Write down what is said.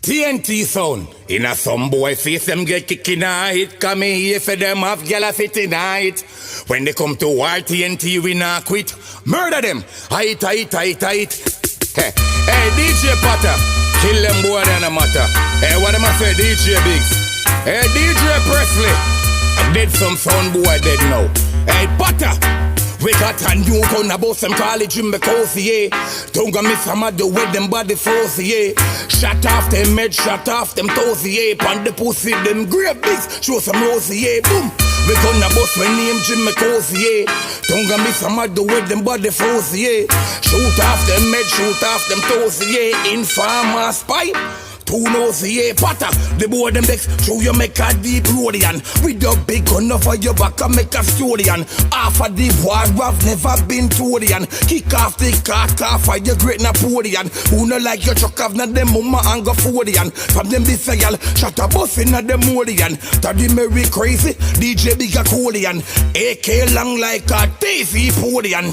TNT sound. In a some boy face them get kicking a hit. Come in here for them have gyal sitting night. When they come to war TNT we not quit. Murder them. Height. Hey DJ Potter. Kill them boy than a matter. Hey what am I say DJ Biggs? Hey DJ Presley. I dead some sound boy dead now. Hey Potter. We got a new gun about some college Jimcuse, yeah. Don't go miss some of the way them body force, yeah. Shut off them head, shut off them toes, yeah. Pon the pussy, them great bigs, show some rose, yeah. Boom. We gonna bust when name Jimcuse, yeah. Don't go miss some of the way them body force, yeah. Shoot off them head, shoot off them toes, yeah. Informer spy. Too nosy, yeah, Potter. The boy them next, show you make a deep Rodian. With your big gun over your back and make a Stodian. Half of the war have never been Todian. Kick off the cock off of your great Napoleon. Who no like your truck have not them mama and go Fodian. From them this y'all, shut a bus in the Molian. DaddyMerry crazy, DJ big a Colian. AK long like a TV Podian.